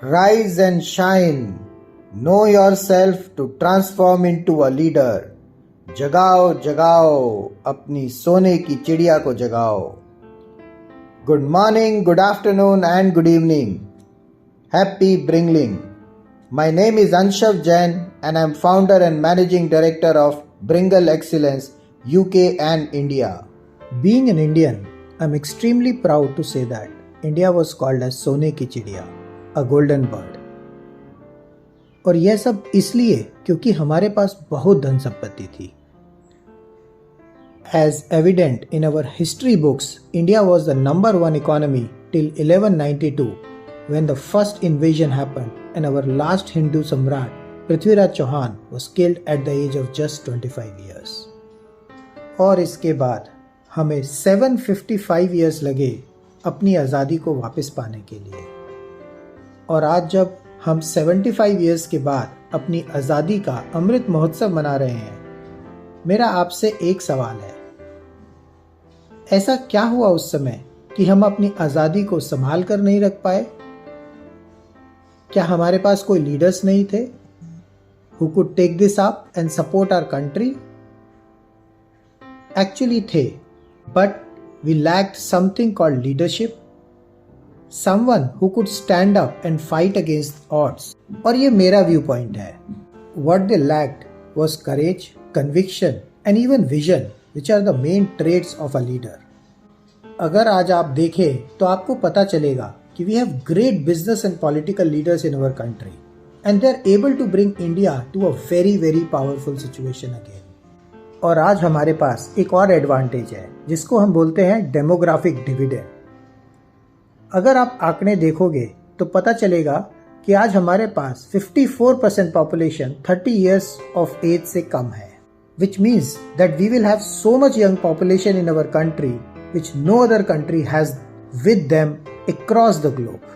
Rise and shine. Know yourself to transform into a leader. जगाओ जगाओ अपनी सोने की चिड़िया को जगाओ. Good morning, good afternoon and good evening. Happy Bringling. My name is Anshav Jain and I am founder and managing director of Bringle Excellence UK and India. Being an Indian, I am extremely proud to say that India was called as सोने की चिड़िया, a golden bird. और यह सब इसलिए क्योंकि हमारे पास बहुत धन संपत्ति थी. As evident in our history books, India was the number one economy till 1192 when the first invasion happened and our last Hindu Samrat Prithviraj Chauhan was killed at the age of just 25 years. और इसके बाद हमें 755 years लगे अपनी आज़ादी को वापस पाने के लिए. और आज जब हम 75 years के बाद अपनी आज़ादी का अमृत महोत्सव मना रहे हैं, मेरा आपसे एक सवाल है. ऐसा क्या हुआ उस समय कि हम अपनी आज़ादी को संभाल कर नहीं रख पाए? क्या हमारे पास कोई लीडर्स नहीं थे who could take this up and support our country? Actually थे, but we lacked something called leadership. Someone who could stand up and fight against odds. और ये मेरा व्यू पॉइंट है. What they lacked was courage, conviction and even vision, which are the main traits of a leader. अगर आज आप देखें तो आपको पता चलेगा कि we have great business and political leaders in our country and they are able to bring India to a very very powerful situation again. और आज हमारे पास एक और एडवांटेज है जिसको हम बोलते हैं डेमोग्राफिक डिविडेंड. अगर आप आंकड़े देखोगे तो पता चलेगा कि आज हमारे पास 54% पॉपुलेशन 30 years of age से कम है, which means that we will have so much young population in our country which no other country has with them across the globe.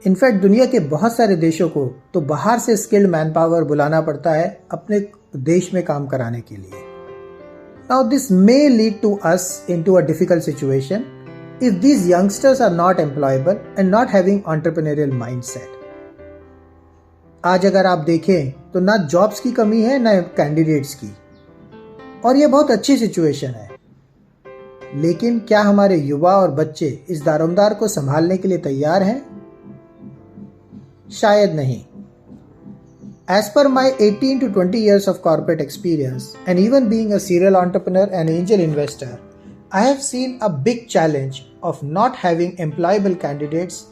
In fact दुनिया के बहुत सारे देशों को तो बाहर से स्किल्ड मैन पावर बुलाना पड़ता है अपने देश में काम कराने के लिए. Now this may lead to us into a difficult situation if these youngsters are not employable and not having entrepreneurial mindset. आज अगर आप देखें तो ना जॉब्स की कमी है ना कैंडिडेट्स की, और यह बहुत अच्छी सिचुएशन है. लेकिन क्या हमारे युवा और बच्चे इस दारोमदार को संभालने के लिए तैयार हैं? शायद नहीं. As per my 18 to 20 years of corporate experience and even being a serial entrepreneur and angel investor, I have seen a big challenge of not having employable candidates,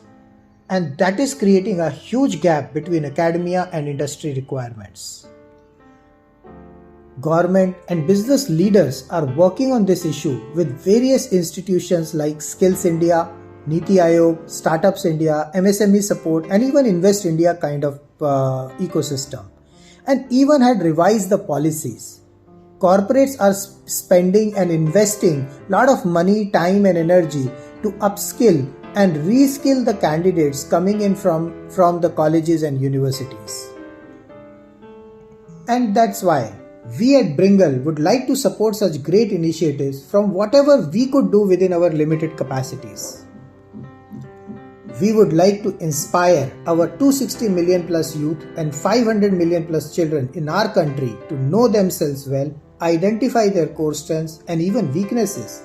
and that is creating a huge gap between academia and industry requirements. Government and business leaders are working on this issue with various institutions like Skills India, Niti Aayog, Startups India, MSME support and even Invest India kind of ecosystem, and even had revised the policies. Corporates are spending and investing a lot of money, time and energy to upskill and reskill the candidates coming in from the colleges and universities. And that's why we at Bringle would like to support such great initiatives from whatever we could do within our limited capacities. We would like to inspire our 260 million plus youth and 500 million plus children in our country to know themselves well, identify their core strengths and even weaknesses,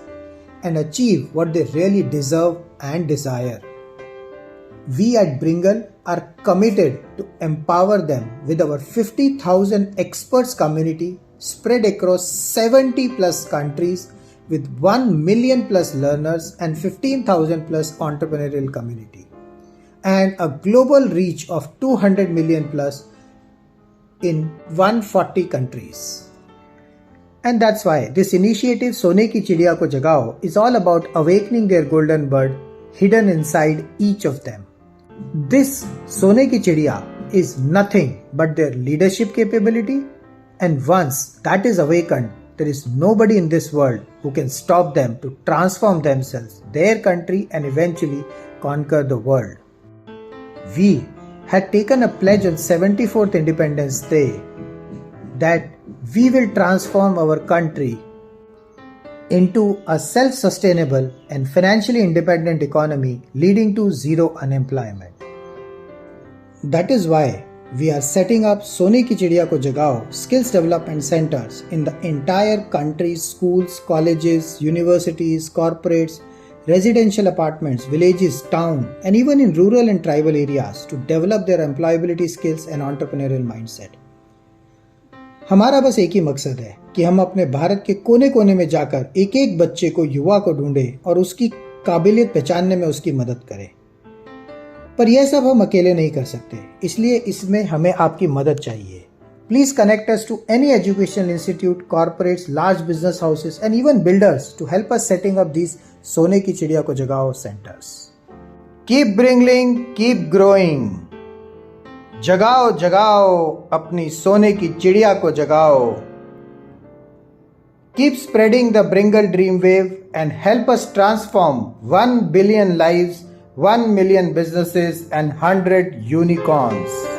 and achieve what they really deserve and desire. We at Bringle are committed to empower them with our 50,000 experts community spread across 70 plus countries with 1 million plus learners and 15,000 plus entrepreneurial community and a global reach of 200 million plus in 140 countries. And that's why this initiative Sone Ki Chidiya Ko Jagao is all about awakening their golden bird hidden inside each of them. This Sone Ki Chidiya is nothing but their leadership capability, and once that is awakened, there is nobody in this world who can stop them to transform themselves, their country and eventually conquer the world. We had taken a pledge on 74th Independence Day that we will transform our country into a self-sustainable and financially independent economy leading to zero unemployment. That is why we are setting up Sone Ki Chidiya Ko Jagao skills development centers in the entire country, schools, colleges, universities, corporates, residential apartments, villages, town, and even in rural and tribal areas to develop their employability skills and entrepreneurial mindset. हमारा बस एक ही मकसद है कि हम अपने भारत के कोने कोने में जाकर एक एक बच्चे को, युवा को ढूंढें और उसकी काबिलियत पहचानने में उसकी मदद करें। पर यह सब हम अकेले नहीं कर सकते, इसलिए इसमें हमें आपकी मदद चाहिए। Please connect us to any educational institute, corporates, large business houses and even builders to help us setting up these Sone Ki Chidiya Ko Jagao centers. Keep bringing, keep growing. जगाओ जगाओ अपनी सोने की चिड़िया को जगाओ. Keep spreading the Bringle Dream Wave and help us transform 1 billion lives, 1 million businesses and 100 unicorns.